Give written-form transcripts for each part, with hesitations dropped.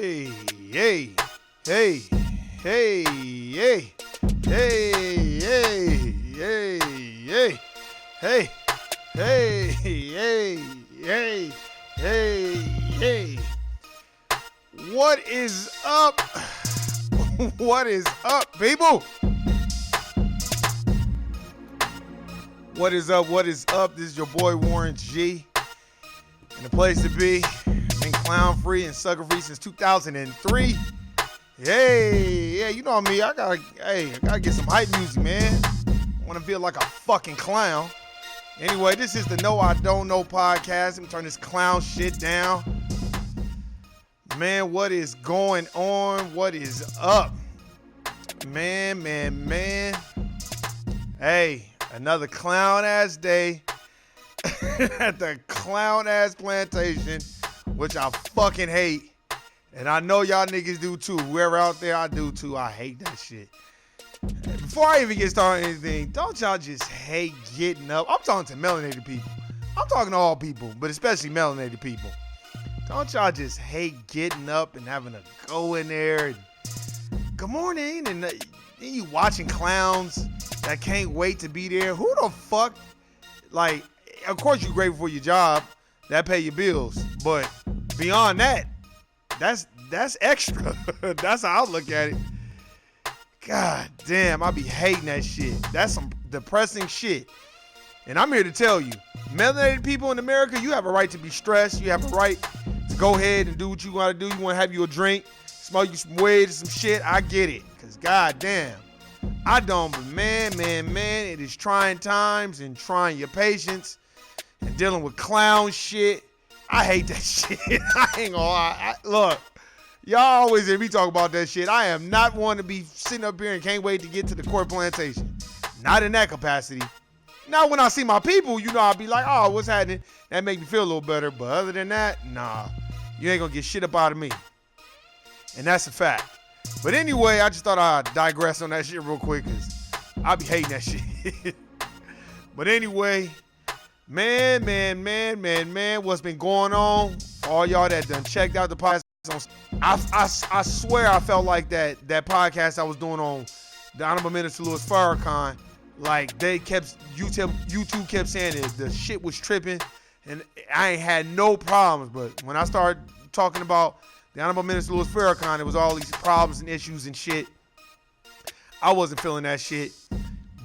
Hey, hey, hey, hey, hey, hey, hey, hey, hey, hey, hey, hey, hey, hey, hey. What is up? What is up, people? What is up? What is up? This is your boy Warren G. And the place to be. Been clown free and sucker free since 2003. Hey, yeah, you know me. I gotta get some hype music, man. I wanna feel like a fucking clown. Anyway, this is the No I Don't Know podcast. I'm turning this clown shit down. Man, what is going on? What is up? Man. Hey, another clown ass day at the clown ass plantation, which I fucking hate. And I know y'all niggas do too. Whoever out there, I do too. I hate that shit. Before I even get started on anything, don't y'all just hate getting up? I'm talking to melanated people. I'm talking to all people, but especially melanated people. Don't y'all just hate getting up and having to go in there and good morning, and then you watching clowns that can't wait to be there? Who the fuck? Like, of course you're grateful for your job, that pay your bills, but beyond that, that's extra. That's how I look at it. God damn, I be hating that shit. That's some depressing shit. And I'm here to tell you, melanated people in America, you have a right to be stressed. You have a right to go ahead and do what you want to do. You want to have you a drink, smoke you some weed or some shit. I get it. Because god damn, I don't. But man, it is trying times and trying your patience and dealing with clown shit. I hate that shit. I ain't gonna lie. Look, y'all always hear me talk about that shit. I am not one to be sitting up here and can't wait to get to the court plantation. Not in that capacity. Now, when I see my people, you know, I'll be like, oh, what's happening? That make me feel a little better. But other than that, nah, you ain't gonna get shit up out of me. And that's a fact. But anyway, I just thought I'd digress on that shit real quick because I be hating that shit. But anyway, man, what's been going on? All y'all that done checked out the podcast. I swear I felt like that podcast I was doing on the Honorable Minister Louis Farrakhan. Like YouTube kept saying it, the shit was tripping, and I ain't had no problems. But when I started talking about the Honorable Minister Louis Farrakhan, it was all these problems and issues and shit. I wasn't feeling that shit.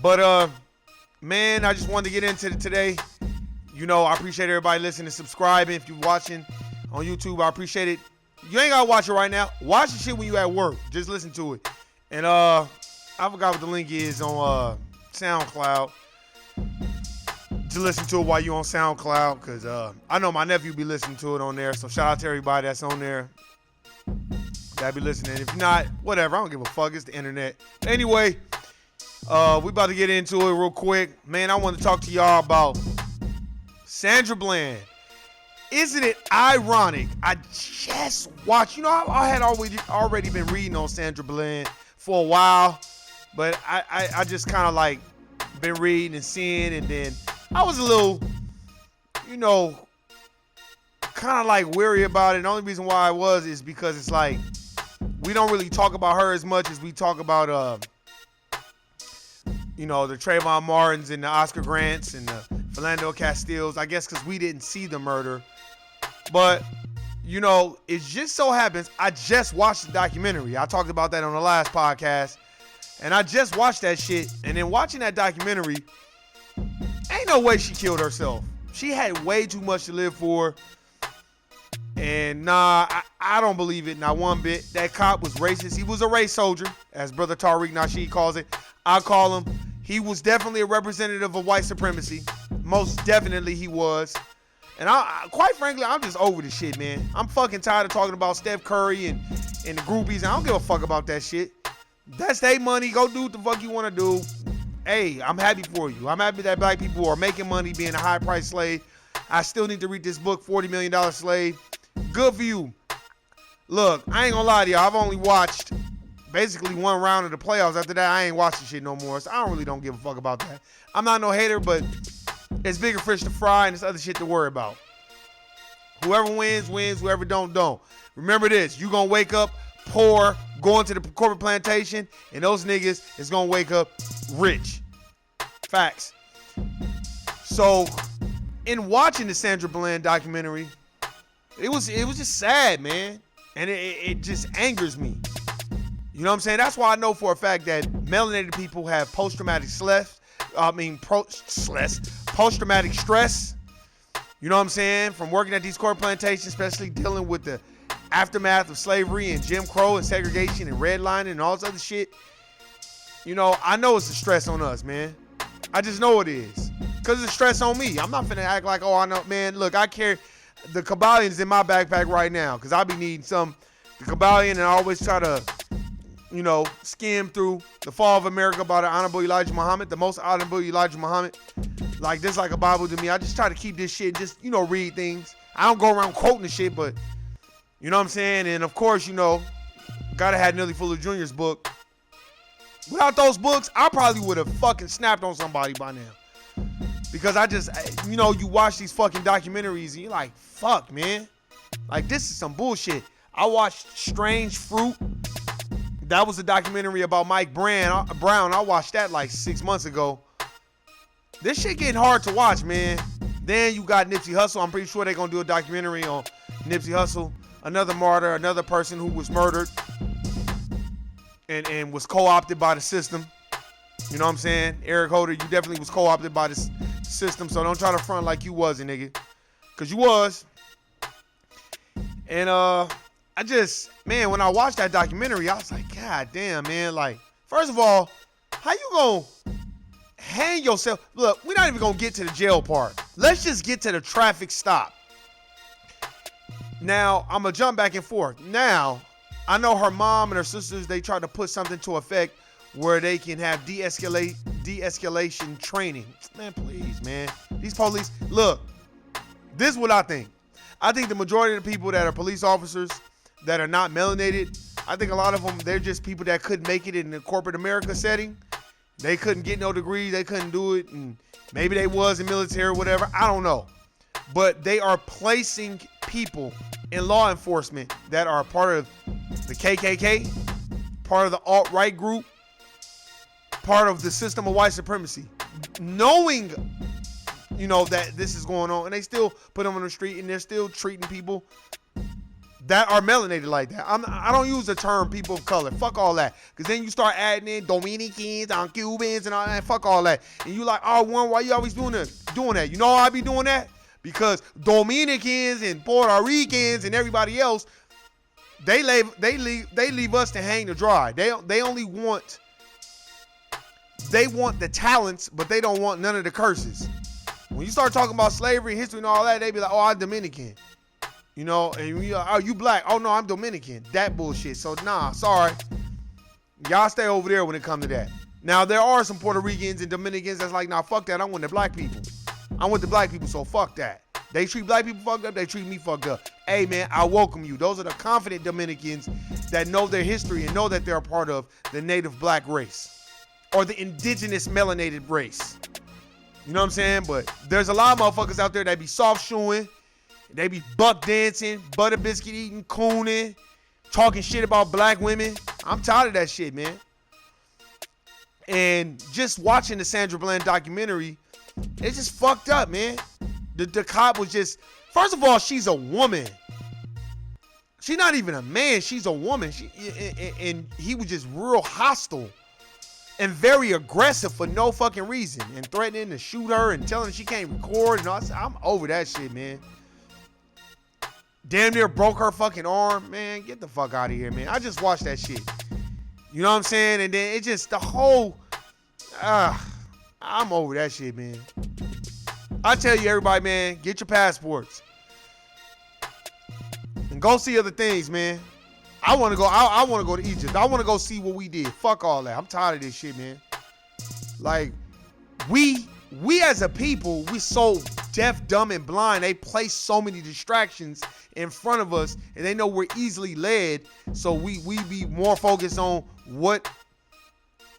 But man, I just wanted to get into it today. You know, I appreciate everybody listening and subscribing. If you're watching on YouTube, I appreciate it. You ain't gotta watch it right now. Watch the shit when you at work. Just listen to it. And I forgot what the link is on SoundCloud to listen to it while you on SoundCloud, because I know my nephew be listening to it on there. So shout out to everybody that's on there that be listening. If you're not, whatever, I don't give a fuck. It's the internet. Anyway, we about to get into it real quick. Man, I want to talk to y'all about Sandra Bland. Isn't it ironic? I just watched, you know, I had already been reading on Sandra Bland for a while, but I just kind of like been reading and seeing, and then I was a little, you know, kind of like weary about it. The only reason why I was is because it's like we don't really talk about her as much as we talk about you know, the Trayvon Martins and the Oscar Grants and the Philando Castilles. I guess because we didn't see the murder. But, you know, it just so happens I just watched the documentary. I talked about that on the last podcast. And I just watched that shit. And then watching that documentary, ain't no way she killed herself. She had way too much to live for. And nah, I don't believe it, not one bit. That cop was racist. He was a race soldier, as Brother Tariq Nasheed calls it. I call him. He was definitely a representative of white supremacy. Most definitely he was. And quite frankly, I'm just over this shit, man. I'm fucking tired of talking about Steph Curry and the groupies. I don't give a fuck about that shit. That's their money. Go do what the fuck you want to do. Hey, I'm happy for you. I'm happy that black people are making money being a high-priced slave. I still need to read this book, $40 Million Slave. Good for you. Look, I ain't gonna lie to y'all. I've only watched basically one round of the playoffs. After that, I ain't watching shit no more. So I don't give a fuck about that. I'm not no hater, but it's bigger fish to fry and it's other shit to worry about. Whoever wins, wins. Whoever don't. Remember this. You going to wake up poor, going to the corporate plantation, and those niggas is going to wake up rich. Facts. So, in watching the Sandra Bland documentary, it was just sad, man. And it just angers me. You know what I'm saying? That's why I know for a fact that melanated people have post-traumatic post-traumatic stress. You know what I'm saying? From working at these corporate plantations, especially dealing with the aftermath of slavery and Jim Crow and segregation and redlining and all this other shit. You know, I know it's a stress on us, man. I just know it is. Because it's stress on me. I'm not finna act like, oh, I know. Man, look, I carry the Kabbalions in my backpack right now because I be needing the Kabbalion, and I always try to, you know, skim through The Fall of America by the Honorable Elijah Muhammad, the most honorable Elijah Muhammad. Like, this like a Bible to me. I just try to keep this shit, just, you know, read things. I don't go around quoting the shit, but, you know what I'm saying? And, of course, you know, gotta have Nearly Fuller Jr.'s book. Without those books, I probably would have fucking snapped on somebody by now. Because I just, you know, you watch these fucking documentaries and you're like, fuck, man. Like, this is some bullshit. I watched Strange Fruit. That was a documentary about Mike Brown. I watched that like 6 months ago. This shit getting hard to watch, man. Then you got Nipsey Hussle. I'm pretty sure they're going to do a documentary on Nipsey Hussle. Another martyr, another person who was murdered and was co-opted by the system. You know what I'm saying? Eric Holder, you definitely was co-opted by the system, so don't try to front like you wasn't, nigga. Because you was. And I just, man, when I watched that documentary, I was like, God damn, man. Like, first of all, how you gonna hang yourself? Look, we're not even gonna get to the jail part. Let's just get to the traffic stop. Now, I'm gonna jump back and forth. Now, I know her mom and her sisters, they tried to put something to effect where they can have de-escalation training. Man, please, man. These police, look, this is what I think. I think the majority of the people that are police officers that are not melanated, I think a lot of them, they're just people that couldn't make it in the corporate America setting. They couldn't get no degree. They couldn't do it. And maybe they was in military or whatever. I don't know. But they are placing people in law enforcement that are part of the KKK, part of the alt-right group, part of the system of white supremacy, knowing, you know, that this is going on, and they still put them on the street, and they're still treating people that are melanated like that. I don't use the term people of color. Fuck all that. Because then you start adding in Dominicans and Cubans and all that. Fuck all that. And you like, oh, one, why you always doing that? You know why I be doing that? Because Dominicans and Puerto Ricans and everybody else, they leave us to hang to dry. They want the talents, but they don't want none of the curses. When you start talking about slavery, history, and all that, they be like, oh, I'm Dominican. You know, and you, oh, you black. Oh, no, I'm Dominican. That bullshit. So, nah, sorry. Y'all stay over there when it comes to that. Now, there are some Puerto Ricans and Dominicans that's like, nah, fuck that. I'm with the black people. I'm with the black people, so fuck that. They treat black people fucked up. They treat me fucked up. Hey, man, I welcome you. Those are the confident Dominicans that know their history and know that they're a part of the native black race or the indigenous melanated race. You know what I'm saying? But there's a lot of motherfuckers out there that be soft shoeing. They be buck dancing, butter biscuit eating, cooning, talking shit about black women. I'm tired of that shit, man. And just watching the Sandra Bland documentary, it's just fucked up, man. The cop was just, first of all, she's a woman. She's not even a man. She's a woman. And he was just real hostile and very aggressive for no fucking reason and threatening to shoot her and telling her she can't record and all. I'm over that shit, man. Damn near broke her fucking arm. Man, get the fuck out of here, man. I just watched that shit. You know what I'm saying? And then it just, the whole, I'm over that shit, man. I tell you, everybody, man, get your passports. And go see other things, man. I want to go, I want to go to Egypt. I want to go see what we did. Fuck all that. I'm tired of this shit, man. Like, we as a people, we so deaf, dumb, and blind. They place so many distractions in front of us, and they know we're easily led. So we be more focused on what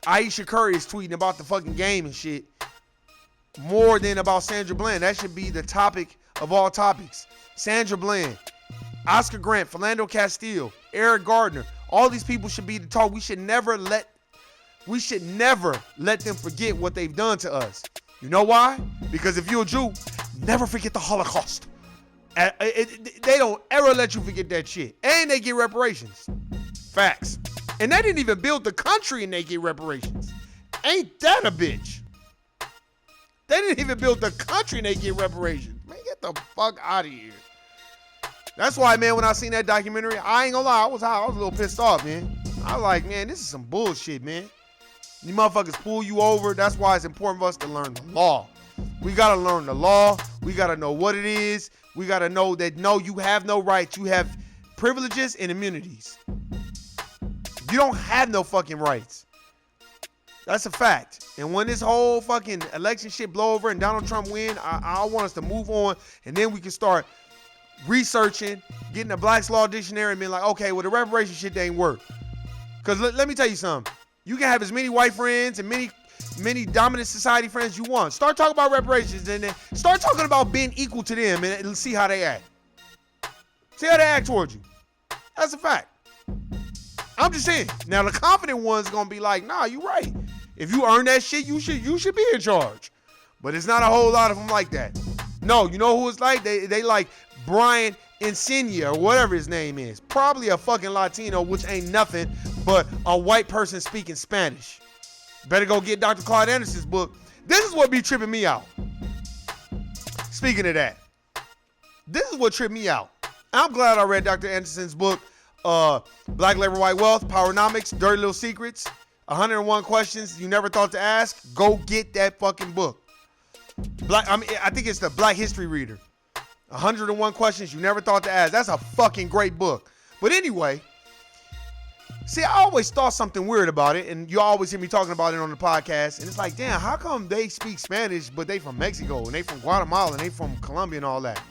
Aisha Curry is tweeting about the fucking game and shit, more than about Sandra Bland. That should be the topic of all topics. Sandra Bland, Oscar Grant, Philando Castile, Eric Gardner. All these people should be the talk. We should never let them forget what they've done to us. You know why? Because if you're a Jew, never forget the Holocaust. They don't ever let you forget that shit. And they get reparations. Facts. And they didn't even build the country and they get reparations. Ain't that a bitch? They didn't even build the country and they get reparations. Man, get the fuck out of here. That's why, man, when I seen that documentary, I ain't gonna lie, I was a little pissed off, man. I was like, man, this is some bullshit, man. You motherfuckers pull you over. That's why it's important for us to learn the law. We gotta learn the law. We gotta know what it is. We gotta know that, no, you have no rights. You have privileges and immunities. You don't have no fucking rights. That's a fact. And when this whole fucking election shit blow over and Donald Trump win, I want us to move on, and then we can start researching, getting a Black's Law Dictionary and being like, okay, well, the reparation shit ain't work. Because let me tell you something. You can have as many white friends and many dominant society friends you want. Start talking about reparations and then start talking about being equal to them and see how they act. See how they act towards you. That's a fact. I'm just saying. Now, the confident one's going to be like, nah, you right. If you earn that shit, you should be in charge. But it's not a whole lot of them like that. No, you know who it's like? They like Brian Encinia or whatever his name is. Probably a fucking Latino, which ain't nothing but a white person speaking Spanish. Better go get Dr. Claude Anderson's book. This is what be tripping me out. Speaking of that, this is what tripped me out. I'm glad I read Dr. Anderson's book, Black Labor, White Wealth, Powernomics, Dirty Little Secrets, 101 Questions You Never Thought to Ask. Go get that fucking book. I think it's the Black History Reader. 101 Questions You Never Thought to Ask. That's a fucking great book. But anyway, see, I always thought something weird about it, and you always hear me talking about it on the podcast, and it's like, damn, how come they speak Spanish, but they from Mexico, and they from Guatemala, and they from Colombia and all that?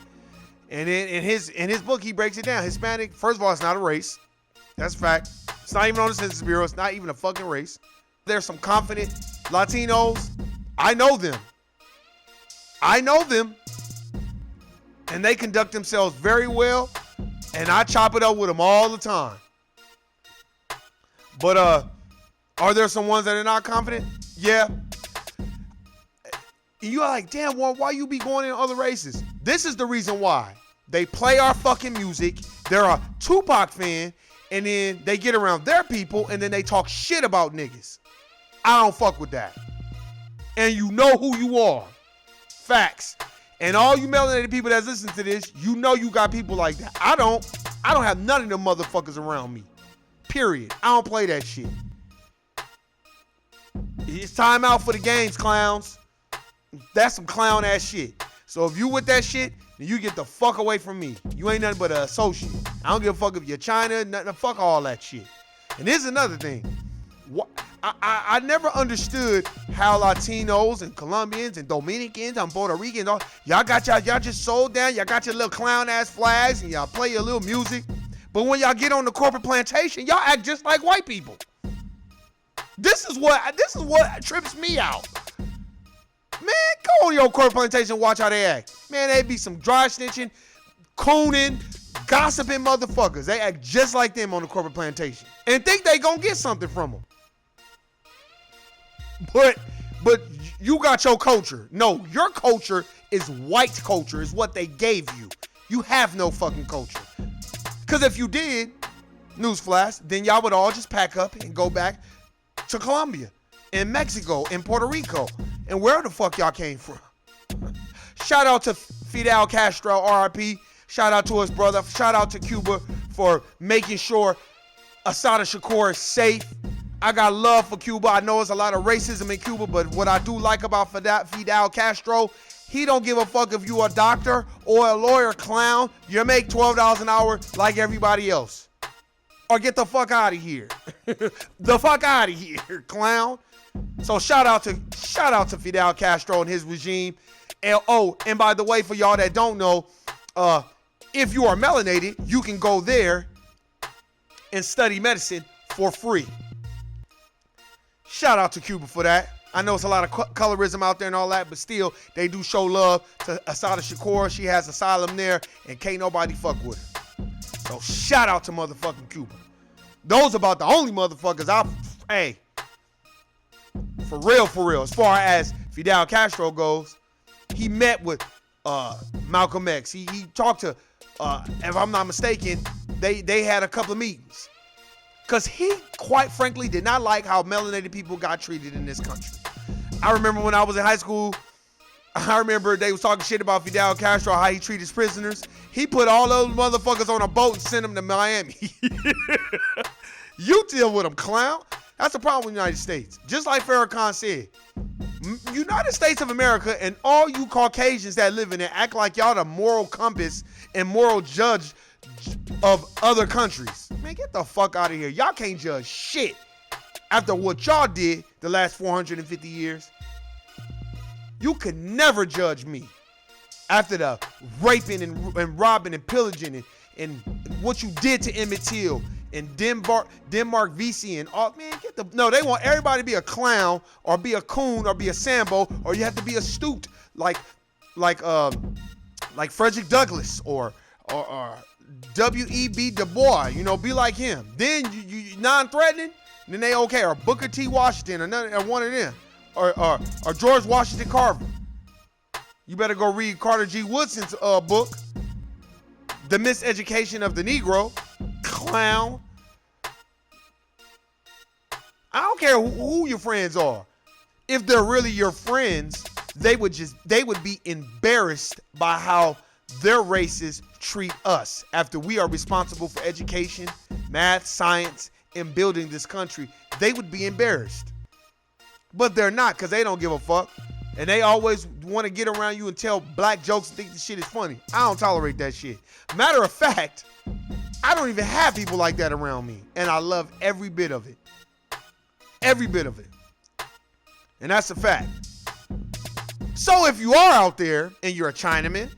And then in his book, he breaks it down. Hispanic, first of all, it's not a race. That's a fact. It's not even on the Census Bureau. It's not even a fucking race. There's some confident Latinos. I know them. And they conduct themselves very well, and I chop it up with them all the time. But are there some ones that are not confident? Yeah. You're like, damn, well, why you be going in other races? This is the reason why. They play our fucking music. They're a Tupac fan, and then they get around their people, and then they talk shit about niggas. I don't fuck with that. And you know who you are. Facts. And all you melanated people that's listening to this, you know you got people like that. I don't have none of them motherfuckers around me. Period. I don't play that shit. It's time out for the games, clowns. That's some clown ass shit. So if you with that shit, then you get the fuck away from me. You ain't nothing but an associate. I don't give a fuck if you're China, nothing. Fuck all that shit. And here's another thing. I never understood how Latinos and Colombians and Dominicans and Puerto Ricans, y'all just sold down. Y'all got your little clown ass flags and y'all play your little music. But when y'all get on the corporate plantation, y'all act just like white people. This is what trips me out. Man, go on your corporate plantation and watch how they act. Man, they be some dry snitching, cooning, gossiping motherfuckers. They act just like them on the corporate plantation and think they gonna get something from them. But you got your culture. No, your culture is white culture, is what they gave you. You have no fucking culture. Because if you did, newsflash, then y'all would all just pack up and go back to Colombia and Mexico and Puerto Rico and where the fuck y'all came from. Shout out to Fidel Castro, RIP. Shout out to his brother. Shout out to Cuba for making sure Assata Shakur is safe. I got love for Cuba. I know there's a lot of racism in Cuba, but what I do like about Fidel Castro, he don't give a fuck if you a doctor or a lawyer, clown. You make $12 an hour like everybody else. Or get the fuck out of here. The fuck out of here, clown. So shout out to Fidel Castro and his regime. And by the way, for y'all that don't know, if you are melanated, you can go there and study medicine for free. Shout out to Cuba for that. I know it's a lot of colorism out there and all that, but still, they do show love to Asada Shakur. She has asylum there, and can't nobody fuck with her. So shout out to motherfucking Cuba. Those about the only motherfuckers hey, for real, as far as Fidel Castro goes, he met with Malcolm X. He talked to, if I'm not mistaken, they had a couple of meetings. Because he, quite frankly, did not like how melanated people got treated in this country. I remember when I was in high school, I remember they was talking shit about Fidel Castro, how he treated his prisoners. He put all those motherfuckers on a boat and sent them to Miami. You deal with them, clown. That's the problem with the United States. Just like Farrakhan said, United States of America and all you Caucasians that live in it act like y'all the moral compass and moral judge of other countries. Man, get the fuck out of here. Y'all can't judge shit after what y'all did the last 450 years. You could never judge me after the raping and robbing and pillaging and what you did to Emmett Till and Denmark VC and all. Man, no, they want everybody to be a clown or be a coon or be a Sambo, or you have to be astute like Frederick Douglass or W.E.B. Du Bois, be like him. Then you non-threatening, then they okay. Or Booker T. Washington, or one of them, or George Washington Carver. You better go read Carter G. Woodson's book, The Miseducation of the Negro. Clown. I don't care who your friends are. If they're really your friends, they would be embarrassed by how their races treat us after we are responsible for education, math, science, and building this country. They would be embarrassed. But they're not, because they don't give a fuck. And they always want to get around you and tell black jokes and think the shit is funny. I don't tolerate that shit. Matter of fact, I don't even have people like that around me. And I love every bit of it. Every bit of it. And that's a fact. So if you are out there and you're a Chinaman,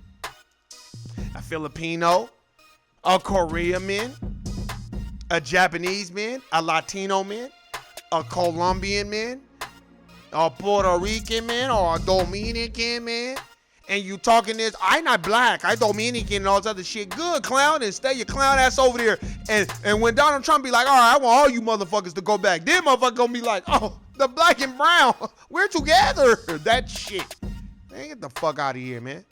a Filipino, a Korean man, a Japanese man, a Latino man, a Colombian man, a Puerto Rican man, or a Dominican man, and you talking this, I not black, I Dominican and all this other shit, good, clown, and stay your clown ass over there. And when Donald Trump be like, all right, I want all you motherfuckers to go back, then motherfucker gonna be like, oh, the black and brown, we're together. That shit. Man, get the fuck out of here, man.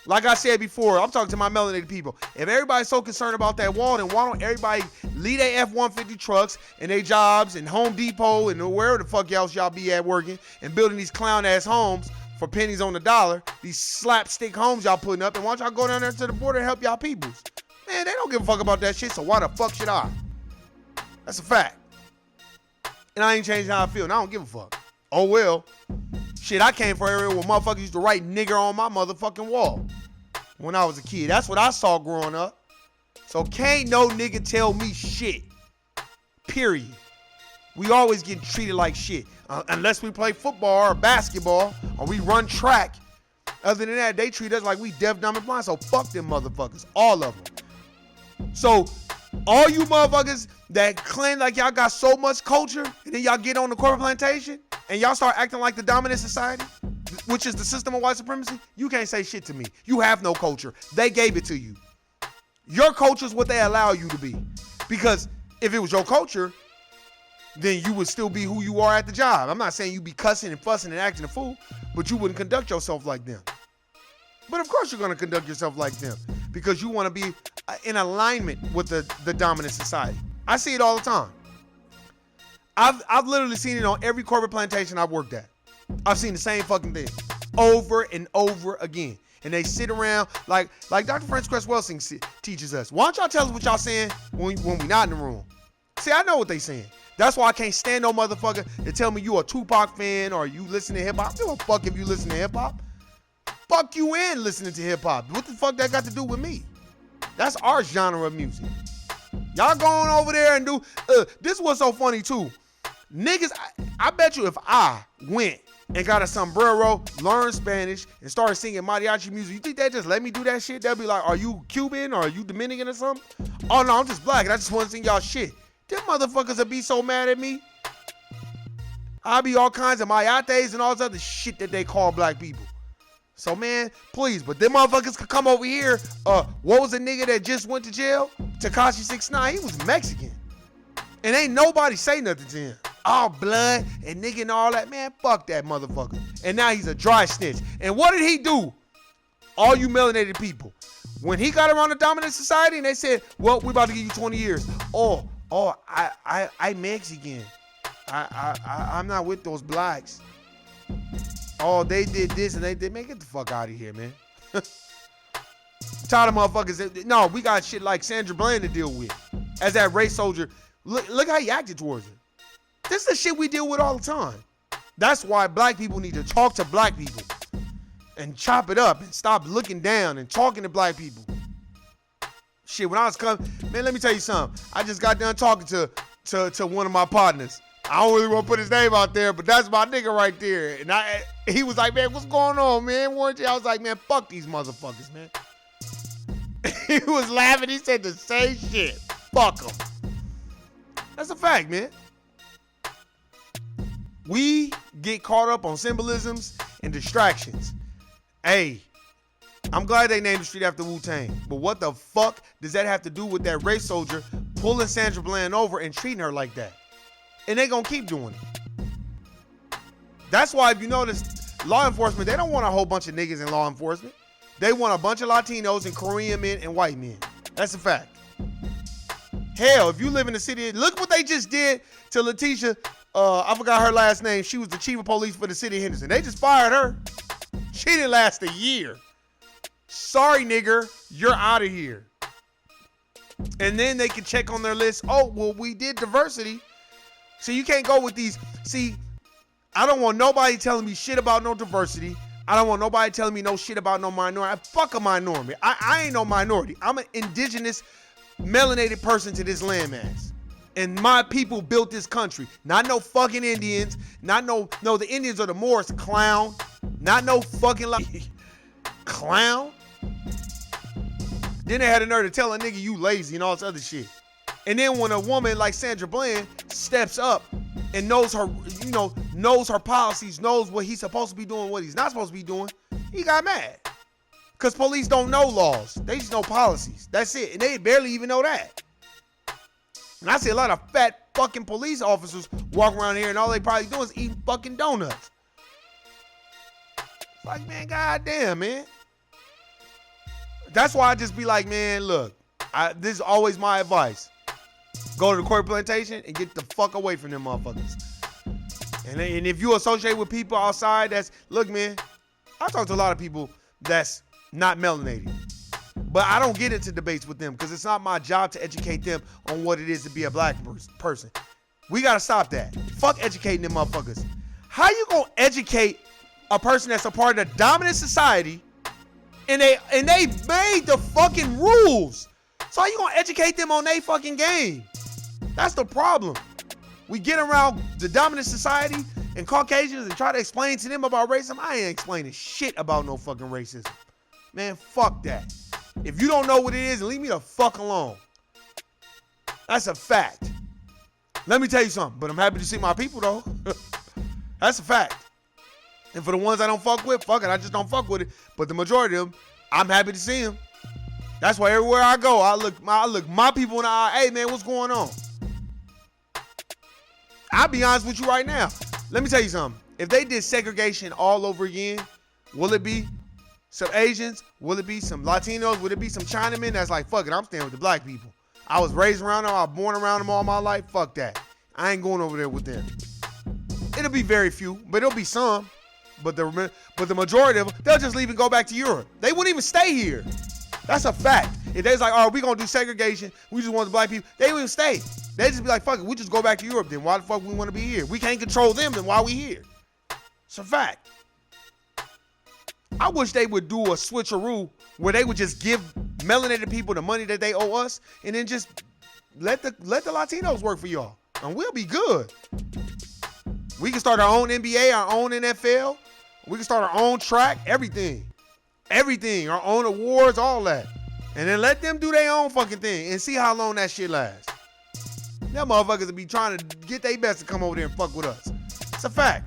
Like I said before, I'm talking to my melanated people. If everybody's so concerned about that wall, then why don't everybody leave their F-150 trucks and their jobs and Home Depot and wherever the fuck else y'all be at working and building these clown-ass homes for pennies on the dollar, these slapstick homes y'all putting up, and why don't y'all go down there to the border and help y'all peoples? Man, they don't give a fuck about that shit, so why the fuck should I? That's a fact. And I ain't changing how I feel, and I don't give a fuck. Oh well. Shit, I came from an area where motherfuckers used to write nigger on my motherfucking wall when I was a kid. That's what I saw growing up. So can't no nigga tell me shit. Period. We always get treated like shit. Unless we play football or basketball or we run track. Other than that, they treat us like we deaf, dumb, and blind. So fuck them motherfuckers. All of them. So all you motherfuckers that claim like y'all got so much culture and then y'all get on the corporate plantation and y'all start acting like the dominant society, which is the system of white supremacy, you can't say shit to me. You have no culture. They gave it to you. Your culture is what they allow you to be. Because if it was your culture, then you would still be who you are at the job. I'm not saying you be cussing and fussing and acting a fool, but you wouldn't conduct yourself like them. But of course you're going to conduct yourself like them because you want to be in alignment with the dominant society. I see it all the time. I've literally seen it on every corporate plantation I've worked at. I've seen the same fucking thing over and over again. And they sit around like Dr. Francis Cress Welsing teaches us. Why don't y'all tell us what y'all saying when we not in the room? See, I know what they saying. That's why I can't stand no motherfucker to tell me you a Tupac fan or you listen to hip hop. I don't give a fuck if you listen to hip hop. Fuck you in listening to hip hop. What the fuck that got to do with me? That's our genre of music. Y'all going over there and do, this was so funny too. Niggas, I bet you if I went and got a sombrero, learned Spanish, and started singing mariachi music, you think they just let me do that shit? They'll be like, are you Cuban or are you Dominican or something? Oh no, I'm just black and I just want to sing y'all shit. Them motherfuckers would be so mad at me. I'll be all kinds of mayates and all this other shit that they call black people. So, man, please. But them motherfuckers could come over here. What was the nigga that just went to jail? Tekashi 6ix9ine. He was Mexican. And ain't nobody say nothing to him. All blood and nigga and all that. Man, fuck that motherfucker. And now he's a dry snitch. And what did he do? All you melanated people. When he got around the dominant society and they said, well, we about to give you 20 years. I Mexican. I'm not with those blacks. Oh, they did this and they did. Man, get the fuck out of here, man. Tired of motherfuckers. No, we got shit like Sandra Bland to deal with. As that race soldier, look how he acted towards it. This is the shit we deal with all the time. That's why black people need to talk to black people and chop it up and stop looking down and talking to black people. Shit, when I was coming, man, let me tell you something. I just got done talking to one of my partners. I don't really want to put his name out there, but that's my nigga right there. And he was like, man, what's going on, man? Warranty? I was like, man, fuck these motherfuckers, man. He was laughing. He said the same shit. Fuck them. That's a fact, man. We get caught up on symbolisms and distractions. Hey, I'm glad they named the street after Wu-Tang, but what the fuck does that have to do with that race soldier pulling Sandra Bland over and treating her like that? And they gonna keep doing it. That's why if you notice, law enforcement, they don't want a whole bunch of niggas in law enforcement. They want a bunch of Latinos and Korean men and white men. That's a fact. Hell, if you live in the city, look what they just did to Letitia. I forgot her last name. She was the chief of police for the city of Henderson. They just fired her. She didn't last a year. Sorry, nigger, you're out of here. And then they can check on their list. Oh, well, we did diversity. So you can't go with these. See, I don't want nobody telling me shit about no diversity. I don't want nobody telling me no shit about no minority. Fuck a minority. I ain't no minority. I'm an indigenous, melanated person to this landmass. And my people built this country. Not no fucking Indians. Not no, the Indians are the Moors, clown. Not no fucking clown. Then they had a nerve to tell a nigga you lazy and all this other shit. And then when a woman like Sandra Bland steps up and knows her, knows her policies, knows what he's supposed to be doing, what he's not supposed to be doing, he got mad. Because police don't know laws. They just know policies. That's it. And they barely even know that. And I see a lot of fat fucking police officers walk around here and all they probably doing is eating fucking donuts. It's like, man, goddamn, man. That's why I just be like, man, look, this is always my advice. Go to the corporate plantation and get the fuck away from them motherfuckers. And if you associate with people outside look, man, I talk to a lot of people that's not melanated. But I don't get into debates with them because it's not my job to educate them on what it is to be a black person. We got to stop that. Fuck educating them motherfuckers. How you going to educate a person that's a part of the dominant society and they made the fucking rules? So how you going to educate them on their fucking game? That's the problem. We get around the dominant society and Caucasians and try to explain to them about racism. I ain't explaining shit about no fucking racism. Man, fuck that. If you don't know what it is, leave me the fuck alone. That's a fact. Let me tell you something, but I'm happy to see my people though. That's a fact. And for the ones I don't fuck with, fuck it, I just don't fuck with it. But the majority of them, I'm happy to see them. That's why everywhere I go, I look my people in the eye. Hey man, what's going on? I'll be honest with you right now. Let me tell you something. If they did segregation all over again, will it be some Asians? Will it be some Latinos? Will it be some Chinamen that's like, fuck it, I'm staying with the black people. I was raised around them. I was born around them all my life. Fuck that. I ain't going over there with them. It'll be very few, but it'll be some. But the majority of them, they'll just leave and go back to Europe. They wouldn't even stay here. That's a fact. If they's like, all right, we gonna do segregation, we just want the black people, they wouldn't stay. They just be like, fuck it, we just go back to Europe then. Why the fuck we want to be here? We can't control them, then why we here? It's a fact. I wish they would do a switcheroo where they would just give melanated people the money that they owe us and then just let the Latinos work for y'all. And we'll be good. We can start our own NBA, our own NFL. We can start our own track, everything. Everything, our own awards, all that. And then let them do their own fucking thing and see how long that shit lasts. Them motherfuckers will be trying to get their best to come over there and fuck with us. It's a fact.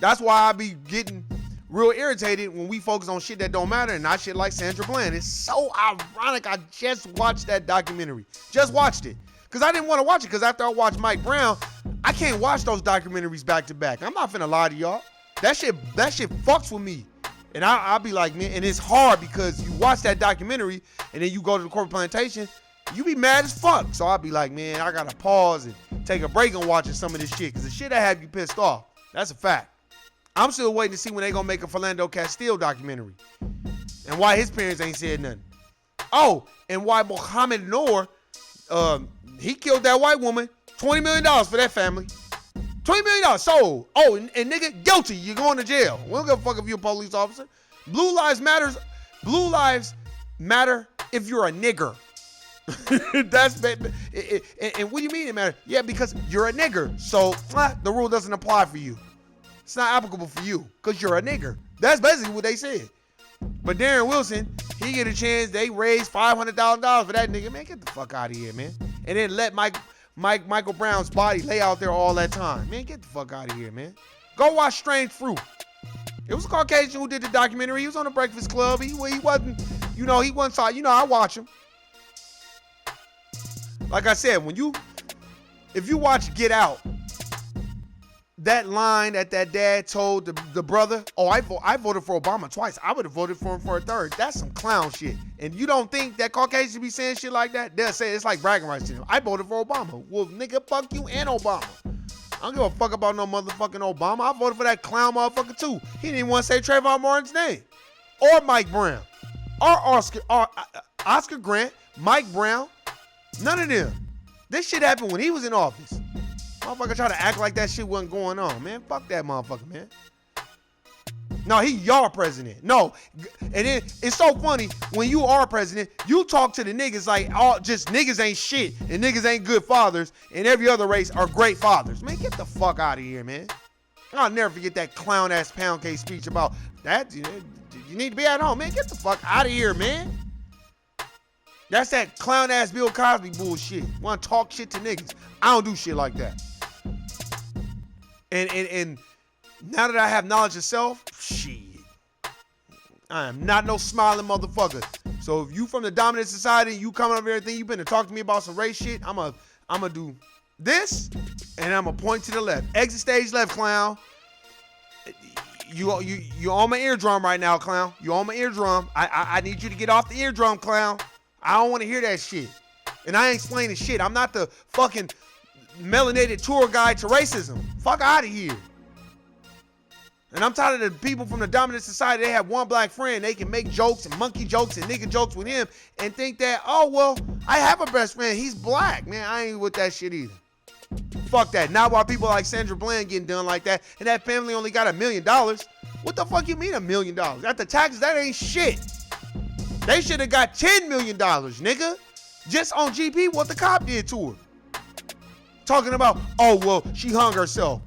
That's why I be getting real irritated when we focus on shit that don't matter and not shit like Sandra Bland. It's so ironic. I just watched that documentary. Just watched it. Because I didn't want to watch it because after I watched Mike Brown, I can't watch those documentaries back to back. I'm not finna lie to y'all. That shit fucks with me. And I'll be like, man, and it's hard because you watch that documentary and then you go to the corporate plantation, you be mad as fuck. So I'll be like, man, I gotta pause and take a break on watching some of this shit because the shit that have you pissed off. That's a fact. I'm still waiting to see when they gonna make a Philando Castile documentary and why his parents ain't said nothing. Oh, and why Mohammed Noor, he killed that white woman, $20 million for that family. $20 million sold. Oh, and nigga, guilty. You're going to jail. We don't give a fuck if you're a police officer. Blue lives matter if you're a nigger. That's and what do you mean it matters? Yeah, because you're a nigger. So the rule doesn't apply for you. It's not applicable for you because you're a nigger. That's basically what they said. But Darren Wilson, he get a chance. They raised $500,000 for that nigga. Man, get the fuck out of here, man. And then let Michael Brown's body lay out there all that time. Man, get the fuck out of here, man. Go watch Strange Fruit. It was a Caucasian who did the documentary. He was on the Breakfast Club. He wasn't, I watch him. Like I said, if you watch Get Out, that line that dad told the brother, I voted for Obama twice. I would have voted for him for a third. That's some clown shit. And you don't think that Caucasians be saying shit like that? They'll say it's like bragging rights to them. I voted for Obama. Well, nigga, fuck you and Obama. I don't give a fuck about no motherfucking Obama. I voted for that clown motherfucker too. He didn't even want to say Trayvon Martin's name. Or Mike Brown. Or Oscar Grant, Mike Brown. None of them. This shit happened when he was in office. Motherfucker try to act like that shit wasn't going on, man. Fuck that motherfucker, man. No, he y'all president. No. And then it's so funny, when you are president, you talk to the niggas like just niggas ain't shit and niggas ain't good fathers and every other race are great fathers. Man, get the fuck out of here, man. I'll never forget that clown ass pound cake speech about that. You need to be at home, man. Get the fuck out of here, man. That's that clown ass Bill Cosby bullshit. Want to talk shit to niggas. I don't do shit like that. And now that I have knowledge of self, shit, I am not no smiling motherfucker. So if you from the dominant society and you coming up here and think you been to talk to me about some race shit, I'm a do this and I'm a point to the left. Exit stage left, clown. You on my eardrum right now, clown. You on my eardrum. I need you to get off the eardrum, clown. I don't want to hear that shit. And I ain't explaining shit. I'm not the fucking melanated tour guide to racism. Fuck out of here. And I'm tired of the people from the dominant society. They have one black friend. They can make jokes and monkey jokes and nigga jokes with him and think that, oh, well, I have a best friend. He's black. Man, I ain't with that shit either. Fuck that. Now while people like Sandra Bland getting done like that and that family only got $1 million, what the fuck you mean $1 million? After taxes, that ain't shit. They should have got $10 million, nigga. Just on GP, what the cop did to her. Talking about, oh, well, she hung herself.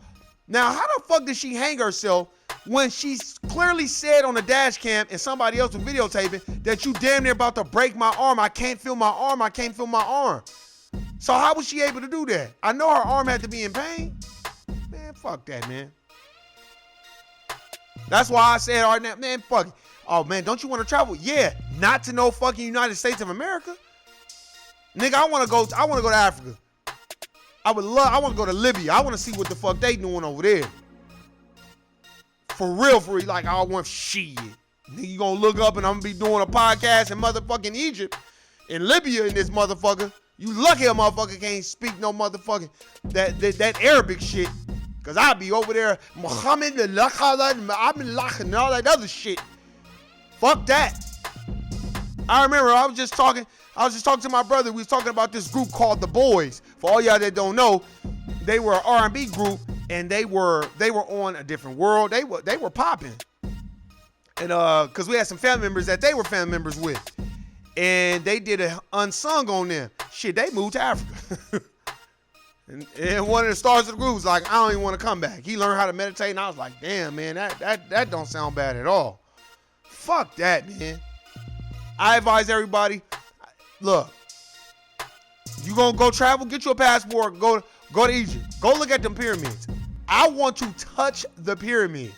Now, how the fuck did she hang herself when she clearly said on the dash cam and somebody else was videotaping that you damn near about to break my arm? I can't feel my arm. I can't feel my arm. So how was she able to do that? I know her arm had to be in pain. Man, fuck that, man. That's why I said, all right, now, man, fuck it. Oh, man, don't you want to travel? Yeah, not to no fucking United States of America. Nigga, I want to go to Africa. I want to go to Libya. I want to see what the fuck they doing over there. For real, like, I want shit. Nigga, you gonna look up and I'm gonna be doing a podcast in motherfucking Egypt, in Libya in this motherfucker. You lucky a motherfucker can't speak no motherfucking, that Arabic shit. Cause I be over there, Muhammad, and all that other shit. Fuck that. I remember I was just talking to my brother. We was talking about this group called The Boys. For all y'all that don't know, they were an R&B group and they were on a different world. They were popping. And cause we had some family members that they were family members with. And they did an unsung on them. Shit, they moved to Africa. and one of the stars of the group was like, I don't even want to come back. He learned how to meditate and I was like, damn, man, that don't sound bad at all. Fuck that, man. I advise everybody, look, you gonna go travel, get you a passport, go Go to Egypt. Go look at them pyramids. I want to touch the pyramid.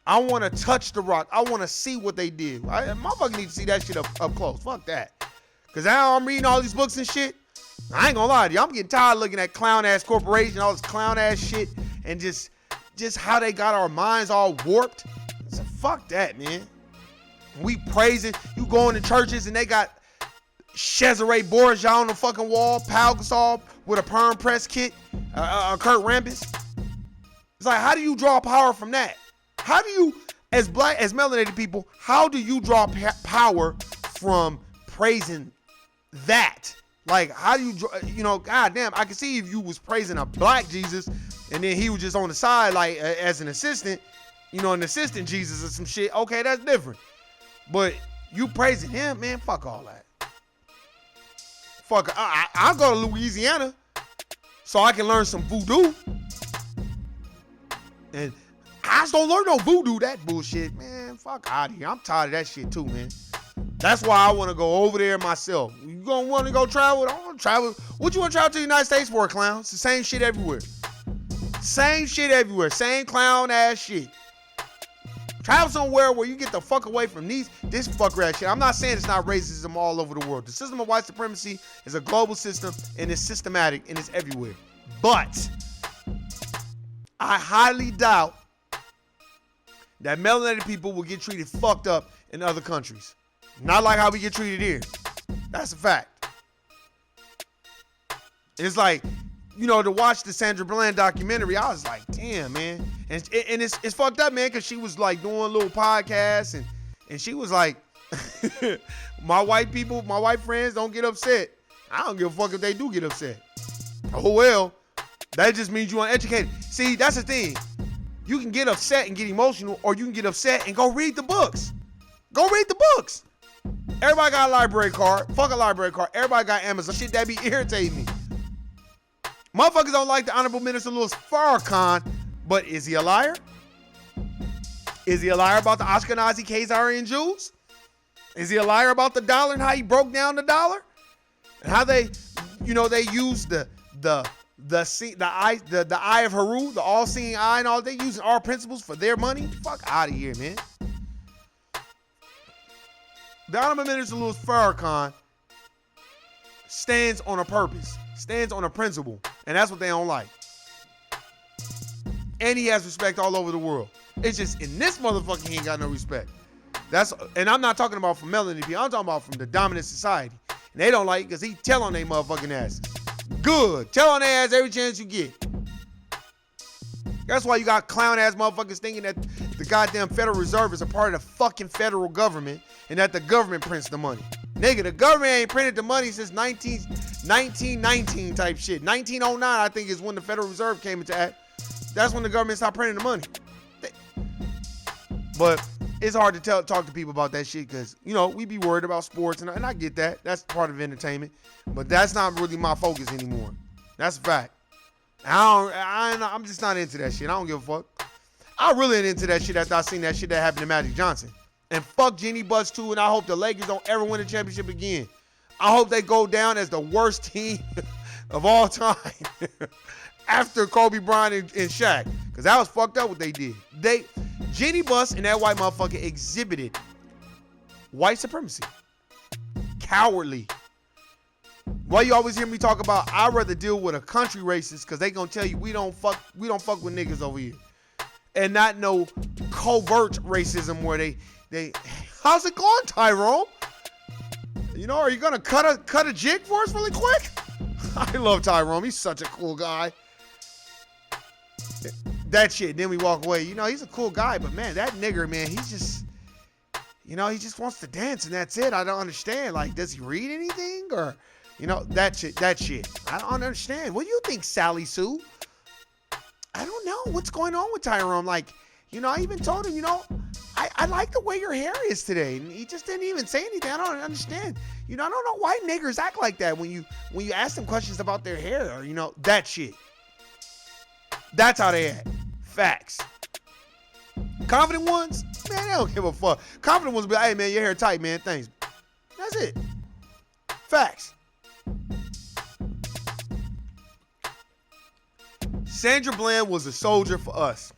I want to touch the rock. I want to see what they did. Motherfucker need to see that shit up close. Fuck that. Because now I'm reading all these books and shit. I ain't gonna lie to you. I'm getting tired of looking at clown-ass corporation, all this clown-ass shit, and just how they got our minds all warped. So fuck that, man. We praising. You go into churches and they got Cesare Borgia on the fucking wall, Pau Gasol with a perm press kit, Kurt Rambis. It's like, how do you draw power from that? How do you, as melanated people, how do you draw power from praising that? Like, how do you, goddamn, I can see if you was praising a black Jesus and then he was just on the side, like, as an assistant, an assistant Jesus or some shit. Okay, that's different. But you praising him, man, fuck all that. Fuck, I'll go to Louisiana so I can learn some voodoo. And I just don't learn no voodoo, that bullshit, man. Fuck out of here. I'm tired of that shit too, man. That's why I want to go over there myself. You gonna want to go travel? I want to travel. What you want to travel to the United States for, clown? It's the same shit everywhere. Same shit everywhere. Same clown ass shit. Travel somewhere where you get the fuck away from this fucker ass shit. I'm not saying it's not racism all over the world. The system of white supremacy is a global system and it's systematic and it's everywhere. But I highly doubt that melanated people will get treated fucked up in other countries. Not like how we get treated here. That's a fact. It's like, to watch the Sandra Bland documentary, I was like, damn, man. And it's fucked up, man, because she was like doing little podcasts and she was like, my white friends don't get upset. I don't give a fuck if they do get upset. Oh, well, that just means you uneducated. See, that's the thing. You can get upset and get emotional, or you can get upset and go read the books. Go read the books. Everybody got a library card. Fuck a library card. Everybody got Amazon. Shit that be irritating me. Motherfuckers don't like the Honorable Minister Louis Farrakhan, but is he a liar? Is he a liar about the Ashkenazi Khazarian Jews? Is he a liar about the dollar and how he broke down the dollar? And how they use the eye of Haru, the all-seeing eye and all, they using our principles for their money? Fuck out of here, man. The Honorable Minister Louis Farrakhan stands on a purpose, stands on a principle, and that's what they don't like. And he has respect all over the world. It's just in this motherfucker he ain't got no respect. And I'm not talking about from melanated people. I'm talking about from the dominant society. And they don't like it because he tell on they motherfucking asses. Good. Tell on their ass every chance you get. That's why you got clown ass motherfuckers thinking that the goddamn Federal Reserve is a part of the fucking federal government and that the government prints the money. Nigga, the government ain't printed the money since 1919 type shit. 1909, I think, is when the Federal Reserve came into act. That's when the government stopped printing the money. But it's hard to talk to people about that shit because, we be worried about sports, and I get that. That's part of entertainment. But that's not really my focus anymore. That's a fact. I'm just not into that shit. I don't give a fuck. I really ain't into that shit after I seen that shit that happened to Magic Johnson. And fuck Jeannie Buss too, and I hope the Lakers don't ever win a championship again. I hope they go down as the worst team of all time after Kobe Bryant and Shaq. Because that was fucked up what they did. Jeannie Buss and that white motherfucker exhibited white supremacy. Cowardly. Why you always hear me talk about I'd rather deal with a country racist because they gonna tell you we don't fuck with niggas over here. And not no covert racism where they how's it going, Tyrone? Are you gonna cut a jig for us really quick? I love Tyrone. He's such a cool guy. That shit. Then we walk away. He's a cool guy, but man, that nigger, man, he's just, he just wants to dance and that's it. I don't understand. Like, does he read anything or, that shit. I don't understand. What do you think, Sally Sue? I don't know what's going on with Tyrone. Like, I even told him, I like the way your hair is today. And he just didn't even say anything. I don't understand. I don't know why niggers act like that when you ask them questions about their hair or, that shit. That's how they act. Facts. Confident ones, man, they don't give a fuck. Confident ones be like, hey, man, your hair tight, man. Thanks. That's it. Facts. Sandra Bland was a soldier for us.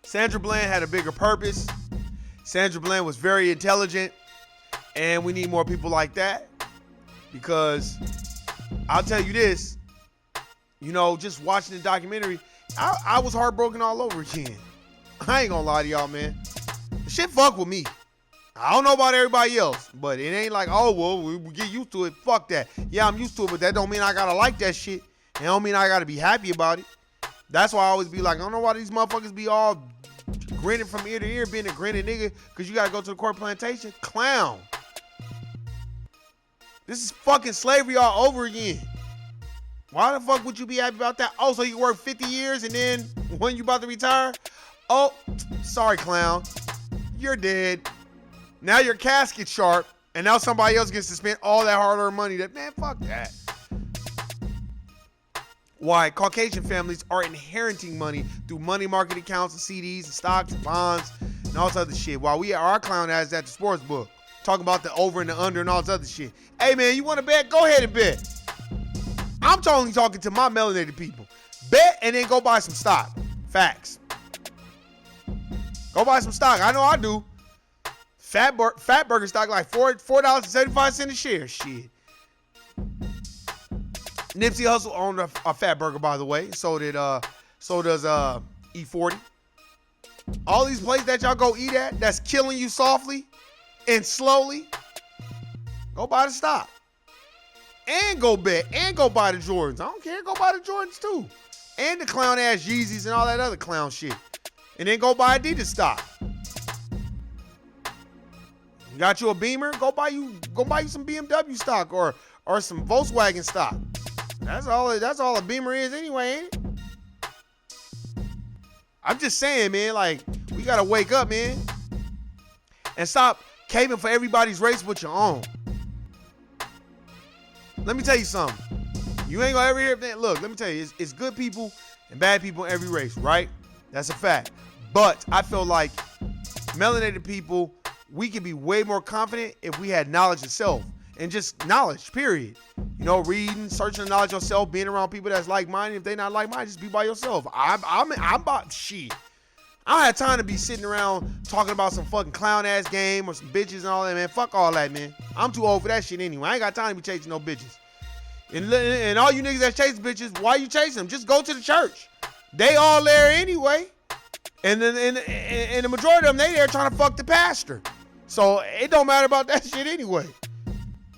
Sandra Bland had a bigger purpose. Sandra Bland was very intelligent. And we need more people like that. Because I'll tell you this, you know, just watching the documentary, I was heartbroken all over again. I ain't gonna lie to y'all, man. The shit fuck with me. I don't know about everybody else, but it ain't like, oh, well, we get used to it. Fuck that. Yeah, I'm used to it, but that don't mean I gotta like that shit. It don't mean I gotta be happy about it. That's why I always be like, I don't know why these motherfuckers be all grinning from ear to ear, being a grinning nigga, because you gotta go to the court plantation. Clown. This is fucking slavery all over again. Why the fuck would you be happy about that? Oh, so you work 50 years and then when you about to retire? Oh, sorry, clown. You're dead. Now your casket sharp, and now somebody else gets to spend all that hard-earned money. That, man, fuck that. Why? Caucasian families are inheriting money through money market accounts and CDs and stocks and bonds and all this other shit. While our clown has at the sports book. Talking about the over and the under and all this other shit. Hey, man, you want to bet? Go ahead and bet. I'm only talking to my melanated people. Bet and then go buy some stock. Facts. Go buy some stock. I know I do. Fat burger stock like $4.75 a share. Shit. Nipsey Hussle owned a fat burger, by the way. So does E40. All these places that y'all go eat at that's killing you softly and slowly, go buy the stock. And go bet. And go buy the Jordans. I don't care. Go buy the Jordans too. And the clown ass Yeezys and all that other clown shit. And then go buy Adidas stock. You got you a Beamer? Go buy you some BMW stock or some Volkswagen stock. That's all a Beamer is anyway, ain't it? I'm just saying, man, like, we gotta wake up, man. And stop caving for everybody's race but your own. Let me tell you something. You ain't gonna ever hear that. Look, let me tell you, it's good people and bad people in every race, right? That's a fact. But I feel like melanated people, we could be way more confident if we had knowledge of self. And just knowledge, period. You know, reading, searching the knowledge yourself, being around people that's like-minded. If they not like-minded, just be by yourself. I'm about shit. I don't have time to be sitting around talking about some fucking clown-ass game or some bitches and all that, man. Fuck all that, man. I'm too old for that shit anyway. I ain't got time to be chasing no bitches. And all you niggas that chase bitches, why you chasing them? Just go to the church. They all there anyway. And then and the majority of them, they there trying to fuck the pastor. So it don't matter about that shit anyway.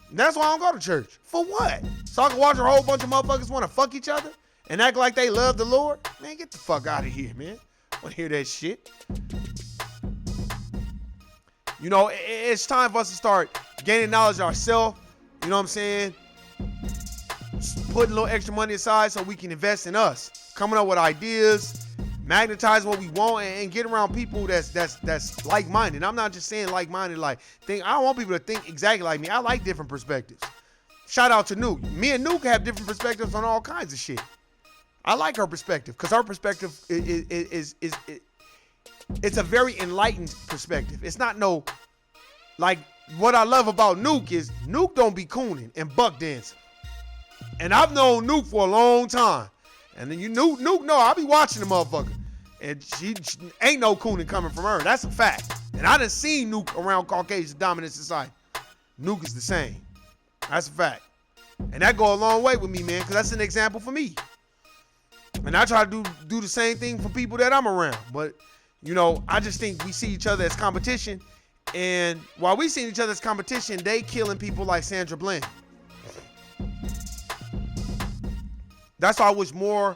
And that's why I don't go to church. For what? So I can watch a whole bunch of motherfuckers want to fuck each other and act like they love the Lord? Man, get the fuck out of here, man. I want to hear that shit. You know, it's time for us to start gaining knowledge of ourselves. You know what I'm saying? Putting a little extra money aside so we can invest in us. Coming up with ideas, magnetizing what we want, and get around people that's like-minded. I'm not just saying like-minded, I don't want people to think exactly like me. I like different perspectives. Shout out to Nuke. Me and Nuke have different perspectives on all kinds of shit. I like her perspective because her perspective is it's a very enlightened perspective. It's not no, like, what I love about Nuke is Nuke don't be cooning and buck dancing. And I've known Nuke for a long time. And then Nuke know I be watching the motherfucker. And she ain't no cooning coming from her. That's a fact. And I done seen Nuke around Caucasian dominant society. Nuke is the same. That's a fact. And that go a long way with me, man, because that's an example for me. And I try to do the same thing for people that I'm around. But, you know, I just think we see each other as competition. And while we see each other as competition, they killing people like Sandra Bland. That's why I wish more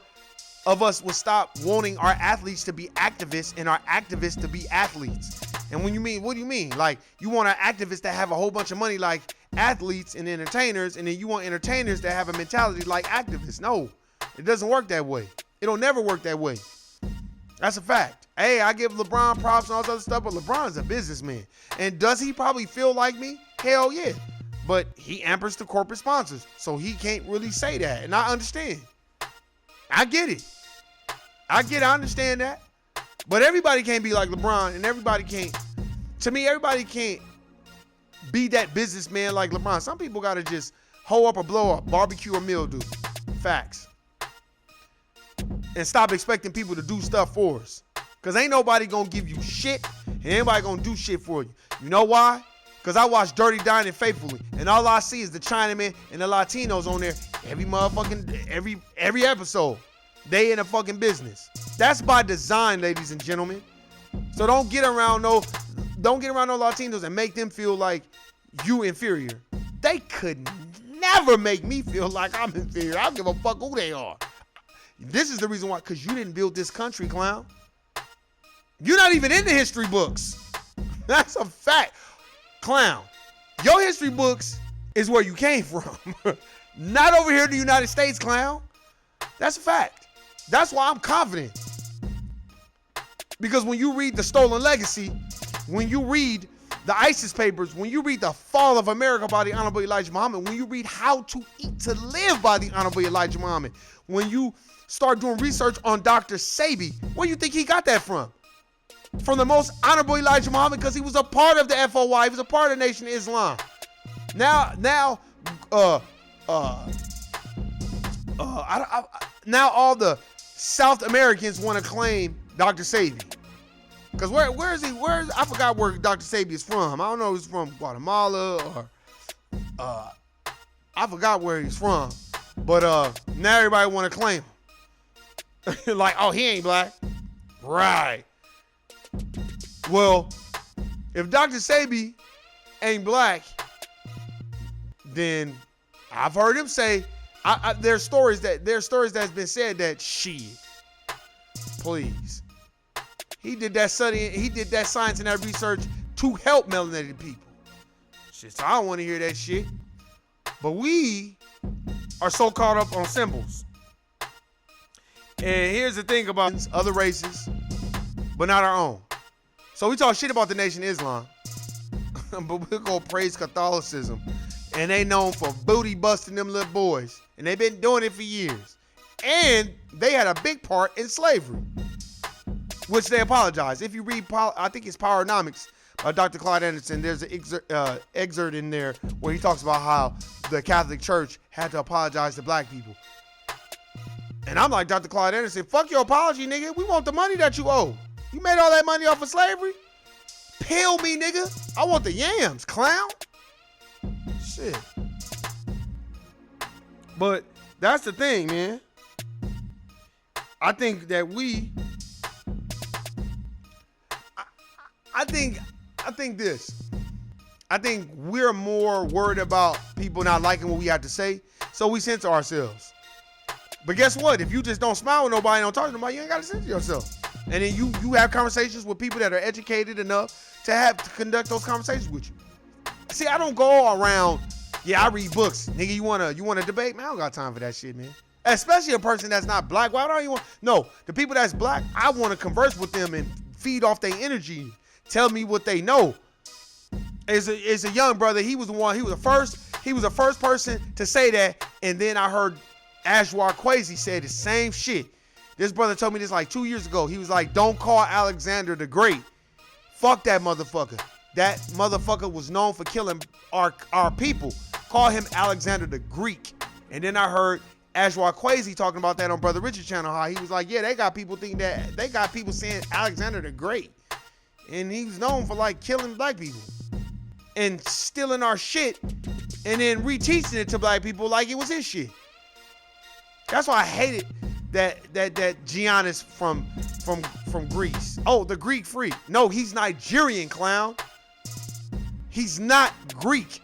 of us would stop wanting our athletes to be activists and our activists to be athletes. And when you mean, what do you mean? Like, you want an activist that have a whole bunch of money like athletes and entertainers, and then you want entertainers that have a mentality like activists. No, it doesn't work that way. It'll never work that way. That's a fact. Hey, I give LeBron props and all this other stuff, but LeBron's a businessman. And does he probably feel like me? Hell yeah. But he ampers the corporate sponsors, so he can't really say that. And I understand. I get it. I understand that. But everybody can't be like LeBron, and everybody can't be that businessman like LeBron. Some people got to just hoe up or blow up, barbecue or mildew. Facts. and stop expecting people to do stuff for us. Because ain't nobody going to give you shit and ain't nobody going to do shit for you. You know why? Because I watch Dirty Dining faithfully, and all I see is the Chinamen and the Latinos on there every episode. They in a fucking business. That's by design, ladies and gentlemen. So don't get around no Latinos and make them feel like you inferior. They could never make me feel like I'm inferior. I don't give a fuck who they are. This is the reason why, because you didn't build this country, clown. You're not even in the history books. That's a fact. Clown, your history books is where you came from. Not over here in the United States, clown. That's a fact. That's why I'm confident. Because when you read The Stolen Legacy, when you read the ISIS papers, when you read The Fall of America by the Honorable Elijah Muhammad, when you read How to Eat to Live by the Honorable Elijah Muhammad, when you start doing research on Dr. Sebi, where do you think he got that from? From the most honorable Elijah Muhammad, because he was a part of the FOI. He was a part of the Nation of Islam. Now all the South Americans want to claim Dr. Sebi. Because where is he? I forgot where Dr. Sebi is from. I don't know if he's from Guatemala or I forgot where he's from. But now everybody want to claim him. Like, oh, he ain't black. Right. Well, if Dr. Sebi ain't black, then I've heard him say there's stories that's been said that please. He did that study, he did that science and that research to help melanated people. Shit, so I don't want to hear that shit. But we are so caught up on symbols. And here's the thing about other races, but not our own. So we talk shit about the Nation of Islam, but we'll go praise Catholicism. And they known for booty busting them little boys. And they've been doing it for years. And they had a big part in slavery, which they apologize. If you read, I think it's Powernomics by Dr. Clyde Anderson, there's an excerpt in there where he talks about how the Catholic Church had to apologize to black people. And I'm like, Dr. Clyde Anderson, fuck your apology, nigga. We want the money that you owe. You made all that money off of slavery? Peel me, nigga. I want the yams, clown. Shit. But that's the thing, man. I think that I think this. I think we're more worried about people not liking what we have to say, so we censor ourselves. But guess what? If you just don't smile with nobody, don't talk to nobody, you ain't got to censor yourself. And then you have conversations with people that are educated enough to conduct those conversations with you. See, I don't go around, I read books. Nigga, you wanna debate? Man, I don't got time for that shit, man. Especially a person that's not black. Why don't you want? No, the people that's black, I want to converse with them and feed off their energy. Tell me what they know. As a young brother, he was the first person to say that. And then I heard Ashwar Kwesi say the same shit. This brother told me this like 2 years ago. He was like, don't call Alexander the Great. Fuck that motherfucker. That motherfucker was known for killing our people. Call him Alexander the Greek. And then I heard Ashwar Kwesi talking about that on Brother Richard channel, how he was like, they got people saying Alexander the Great. And he was known for like killing black people and stealing our shit and then reteaching it to black people like it was his shit. That's why I hated that Giannis from Greece. Oh, the Greek freak. No, he's Nigerian, clown. He's not Greek.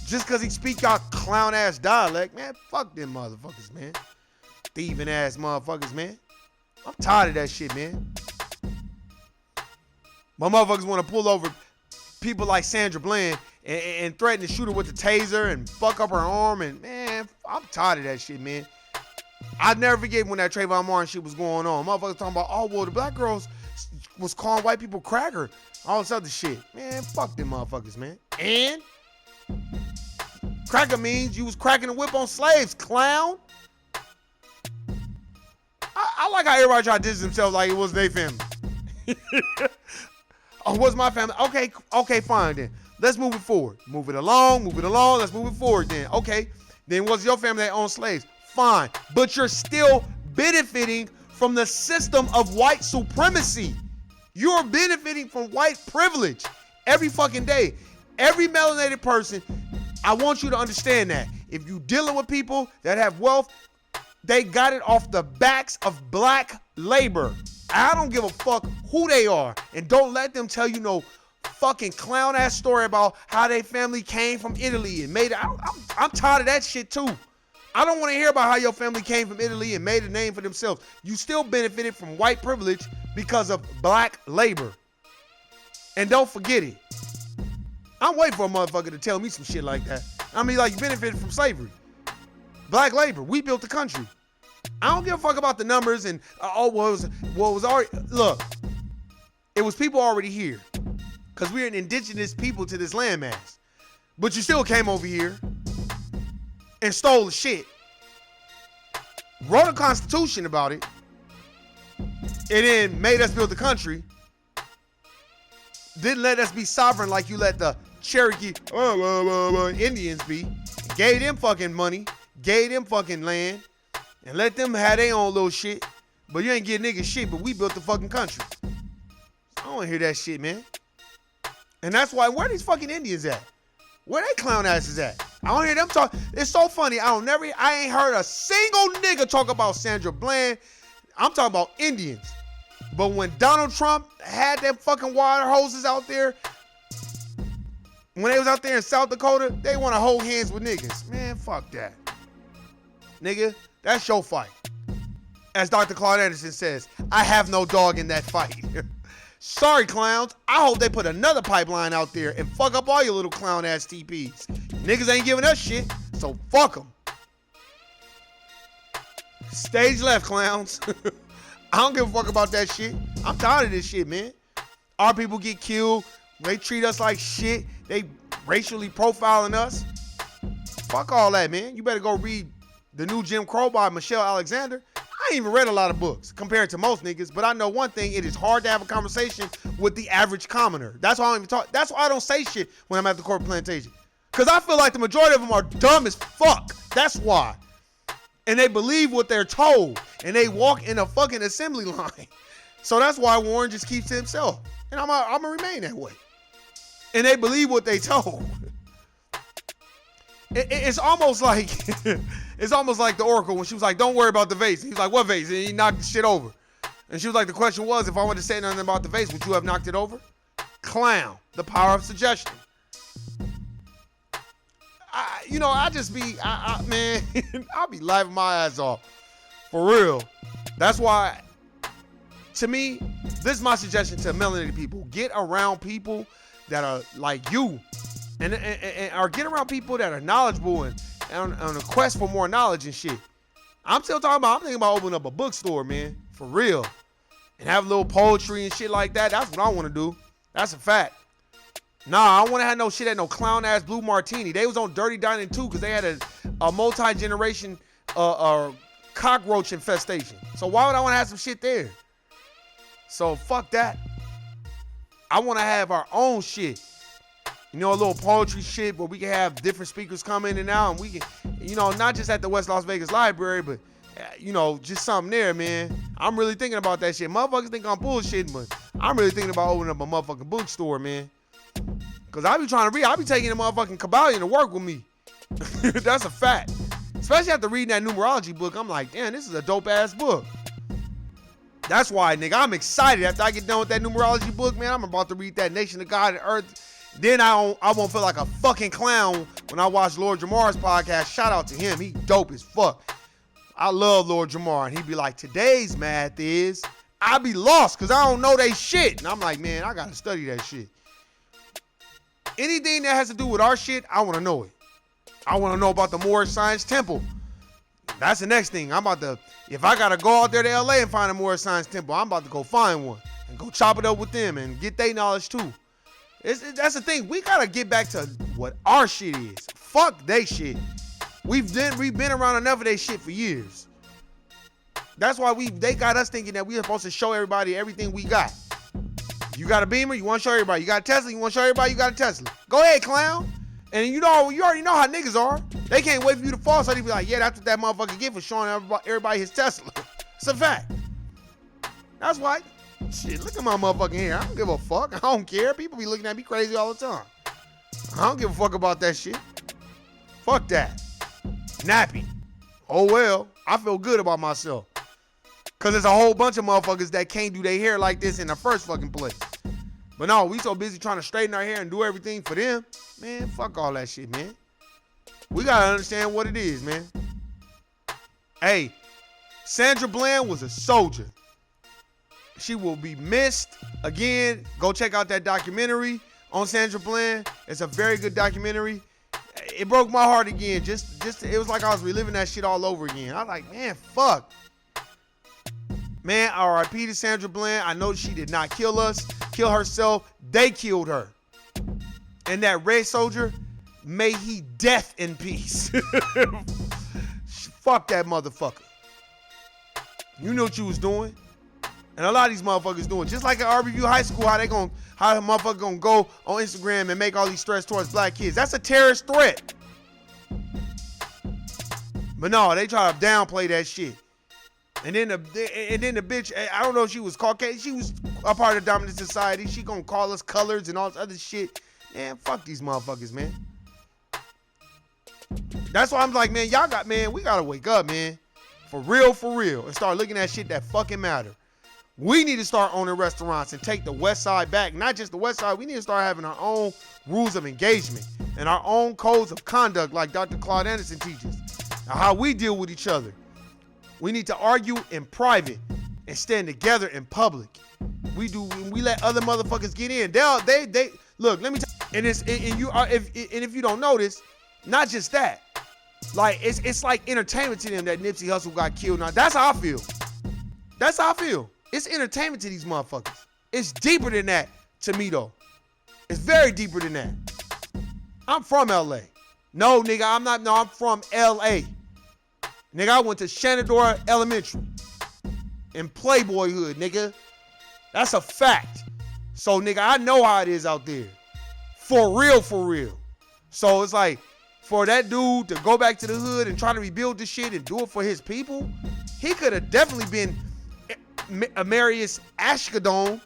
Just because he speak y'all clown ass dialect, man, fuck them motherfuckers, man. Thieving ass motherfuckers, man. I'm tired of that shit, man. My motherfuckers want to pull over people like Sandra Bland and threaten to shoot her with the taser and fuck up her arm. And man, I'm tired of that shit, man. I never forget when that Trayvon Martin shit was going on. Motherfuckers talking about, oh, well, the black girls was calling white people cracker. All this other shit. Man, fuck them motherfuckers, man. And cracker means you was cracking the whip on slaves, clown. I like how everybody try to distance themselves like it was their family. Oh, it was my family. Okay, fine then. Let's move it forward. Move it along. Let's move it forward then. Okay. Then was your family that owned slaves? Fine. But you're still benefiting from the system of white supremacy. You're benefiting from white privilege every fucking day. Every melanated person, I want you to understand that. If you dealing with people that have wealth, they got it off the backs of black labor. I don't give a fuck who they are. And don't let them tell you no fucking clown ass story about how their family came from Italy and made it. I'm tired of that shit too. I don't want to hear about how your family came from Italy and made a name for themselves. You still benefited from white privilege because of black labor. And don't forget it. I'm waiting for a motherfucker to tell me some shit like that. I mean, like, you benefited from slavery. Black labor. We built the country. I don't give a fuck about the numbers and what was already. Look, it was people already here because we're an indigenous people to this landmass. But you still came over here and stole the shit. Wrote a constitution about it. And then made us build the country. Didn't let us be sovereign like you let the Cherokee Indians be. Gave them fucking money. Gave them fucking land. And let them have their own little shit. But you ain't give niggas shit, but we built the fucking country. I don't wanna hear that shit, man. And that's why, where these fucking Indians at? Where they clown asses at? I don't hear them talk. It's so funny. I ain't heard a single nigga talk about Sandra Bland. I'm talking about Indians. But when Donald Trump had them fucking water hoses out there, when they was out there in South Dakota, they want to hold hands with niggas. Man, fuck that. Nigga, that's your fight. As Dr. Claude Anderson says, I have no dog in that fight. Sorry, clowns. I hope they put another pipeline out there and fuck up all your little clown ass TPs. Niggas ain't giving us shit, so fuck them. Stage left, clowns. I don't give a fuck about that shit. I'm tired of this shit, man. Our people get killed. They treat us like shit. They racially profiling us. Fuck all that, man. You better go read the new Jim Crow by Michelle Alexander. I ain't even read a lot of books compared to most niggas, but I know one thing, it is hard to have a conversation with the average commoner. That's why I don't even talk. That's why I don't say shit when I'm at the corporate plantation. Because I feel like the majority of them are dumb as fuck. That's why. And they believe what they're told. And they walk in a fucking assembly line. So that's why Warren just keeps to himself. And I'm going to remain that way. And they believe what they told. It's almost like it's almost like the Oracle when she was like, don't worry about the vase. He's like, what vase? And he knocked the shit over. And she was like, the question was, if I wanted to say nothing about the vase, would you have knocked it over? Clown. The power of suggestion. I just be, man, I'll be laughing my ass off. For real. That's why, to me, this is my suggestion to melanated people. Get around people that are like you. Or get around people that are knowledgeable and on a quest for more knowledge and shit. I'm thinking about opening up a bookstore, man. For real. And have a little poetry and shit like that. That's what I want to do. That's a fact. Nah, I don't want to have no shit at no clown ass Blue Martini. They was on Dirty Dining too because they had a multi-generation cockroach infestation. So why would I want to have some shit there? So fuck that. I want to have our own shit. A little poetry shit where we can have different speakers come in and out and we can, not just at the West Las Vegas Library, but, just something there, man. I'm really thinking about that shit. Motherfuckers think I'm bullshitting, but I'm really thinking about opening up a motherfucking bookstore, man. Because I be trying to read. I be taking the motherfucking Kabbalion to work with me. That's a fact. Especially after reading that numerology book, I'm like, damn, this is a dope-ass book. That's why, nigga, I'm excited. After I get done with that numerology book, man, I'm about to read that Nation of God and Earth. Then I won't feel like a fucking clown when I watch Lord Jamar's podcast. Shout out to him. He dope as fuck. I love Lord Jamar. And he be like, today's math is, I be lost because I don't know they shit. And I'm like, man, I got to study that shit. Anything that has to do with our shit, I want to know it. I want to know about the Moorish Science Temple. That's the next thing. If I got to go out there to LA and find a Moorish Science Temple, I'm about to go find one and go chop it up with them and get their knowledge too. That's the thing. We gotta get back to what our shit is. Fuck they shit. We've been around enough of they shit for years. That's why they got us thinking that we are supposed to show everybody everything we got. You got a Beamer, you want to show everybody. You got a Tesla, you want to show everybody you got a Tesla. Go ahead, clown. And you already know how niggas are. They can't wait for you to fall, so they be like, yeah, that's what that motherfucker get for showing everybody his Tesla. It's a fact. That's why, shit, look at my motherfucking hair. I don't give a fuck. I don't care. People be looking at me crazy all the time. I don't give a fuck about that shit. Fuck that. Nappy. Oh well, I feel good about myself. Cause there's a whole bunch of motherfuckers that can't do their hair like this in the first fucking place. But no, we so busy trying to straighten our hair and do everything for them. Man, fuck all that shit, man. We gotta understand what it is, man. Hey, Sandra Bland was a soldier. She will be missed. Again, go check out that documentary on Sandra Bland. It's a very good documentary. It broke my heart again. Just it was like I was reliving that shit all over again. I was like, man, fuck. Man, R.I.P. to Sandra Bland. I know she did not kill herself. They killed her. And that red soldier, may he death in peace. Fuck that motherfucker. You knew what you was doing. And a lot of these motherfuckers doing. Just like at RBU High School, how a motherfucker gonna go on Instagram and make all these threats towards black kids. That's a terrorist threat. But no, they try to downplay that shit. And then the bitch, I don't know if she was Caucasian. She was a part of dominant society. She gonna call us colors and all this other shit. Man, fuck these motherfuckers, man. That's why I'm like, man, we gotta wake up, man. For real, and start looking at shit that fucking matter. We need to start owning restaurants and take the West Side back. Not just the West Side. We need to start having our own rules of engagement and our own codes of conduct like Dr. Claude Anderson teaches. Now, how we deal with each other. We need to argue in private and stand together in public. We let other motherfuckers get in. They look, let me tell you, if you don't notice, not just that. Like it's like entertainment to them that Nipsey Hussle got killed. Now that's how I feel. That's how I feel. It's entertainment to these motherfuckers. It's deeper than that to me though. It's very deeper than that. I'm from LA. No, nigga, I'm not. No, I'm from LA. Nigga, I went to Shenandoah Elementary in Playboy Hood, nigga. That's a fact. So, nigga, I know how it is out there. For real. So, it's like, for that dude to go back to the hood and try to rebuild this shit and do it for his people, he could have definitely been Amarius Ashkodon,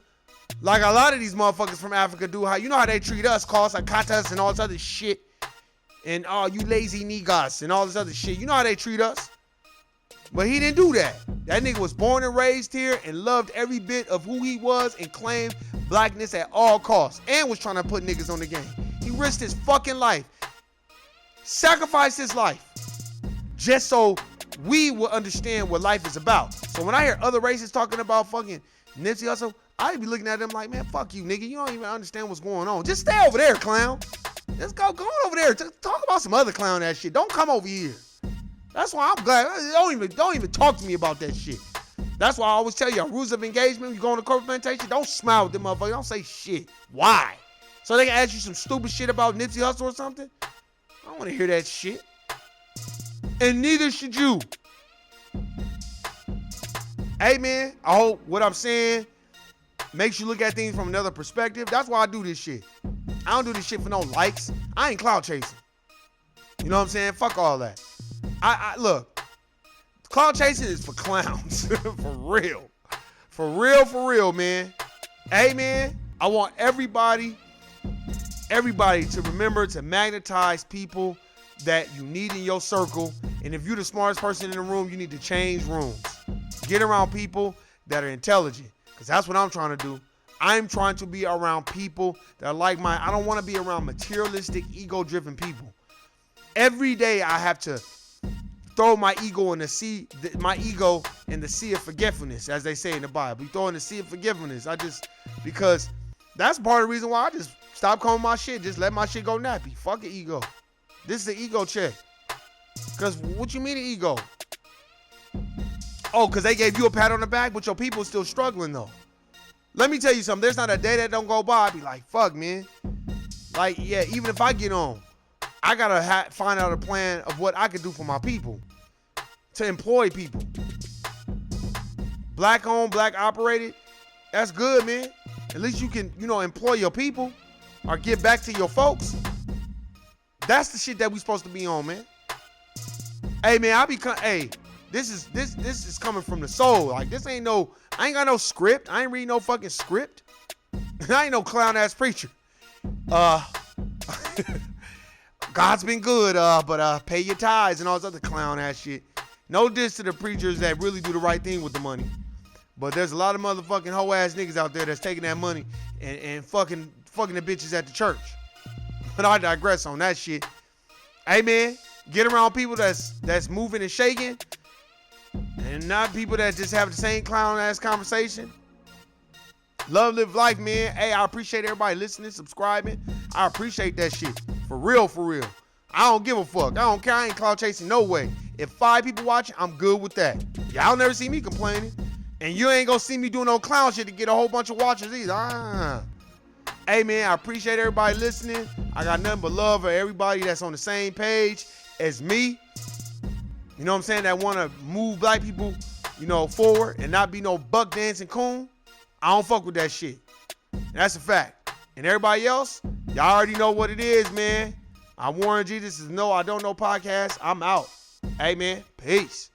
like a lot of these motherfuckers from Africa do. You know how they treat us, call us Akatas and all this other shit. And you lazy niggas and all this other shit. You know how they treat us. But he didn't do that. That nigga was born and raised here and loved every bit of who he was and claimed blackness at all costs. And was trying to put niggas on the game. He risked his fucking life. Sacrificed his life. Just so we will understand what life is about. So when I hear other races talking about fucking Nipsey Hussle, I be looking at them like, man, fuck you, nigga. You don't even understand what's going on. Just stay over there, clown. Let's go on over there. Talk about some other clown ass shit. Don't come over here. That's why I'm glad. Don't even talk to me about that shit. That's why I always tell you, rules of engagement, you go on a corporate plantation, don't smile with them motherfuckers. Don't say shit. Why? So they can ask you some stupid shit about Nipsey Hussle or something? I don't want to hear that shit. And neither should you. Hey, man, I hope what I'm saying makes you look at things from another perspective. That's why I do this shit. I don't do this shit for no likes. I ain't clout chasing. You know what I'm saying? Fuck all that. I look, clout chasing is for clowns. For real. For real, man. Hey, man, I want everybody to remember to magnetize people that you need in your circle. And if you're the smartest person in the room, you need to change rooms. Get around people that are intelligent, because that's what I'm trying to do. I'm trying to be around people that are like mine. I don't want to be around materialistic, ego-driven people. Every day I have to throw my ego in the sea of forgetfulness, as they say in the Bible. You throw in the sea of forgetfulness. Because that's part of the reason why I just stop calling my shit. Just let my shit go nappy. Fuck an ego. This is the ego check. Because what you mean an ego? Oh, because they gave you a pat on the back, but your people still struggling though. Let me tell you something. There's not a day that don't go by. I be like, fuck, man. Like, yeah, even if I get on, I got to find out a plan of what I could do for my people. To employ people. Black owned, black operated. That's good, man. At least you can, employ your people or give back to your folks. That's the shit that we supposed to be on, man. Hey, man, This is coming from the soul. Like, this ain't no, I ain't got no script. I ain't reading no fucking script. I ain't no clown ass preacher. God's been good, but pay your tithes and all this other clown ass shit. No diss to the preachers that really do the right thing with the money. But there's a lot of motherfucking hoe ass niggas out there that's taking that money and fucking the bitches at the church. But I digress on that shit. Hey man, get around people that's moving and shaking, and not people that just have the same clown ass conversation. Love, live life, man. Hey, I appreciate everybody listening, subscribing. I appreciate that shit. For real, for real. I don't give a fuck. I don't care. I ain't cloud chasing no way. If 5 people watching, I'm good with that. Y'all never see me complaining. And you ain't gonna see me doing no clown shit to get a whole bunch of watchers either. Hey, man, I appreciate everybody listening. I got nothing but love for everybody that's on the same page as me. You know what I'm saying? That want to move black people, you know, forward and not be no buck dancing coon. I don't fuck with that shit. That's a fact. And everybody else, y'all already know what it is, man. I'm Warren G. This is No I Don't Know podcast. I'm out. Hey, man. Peace.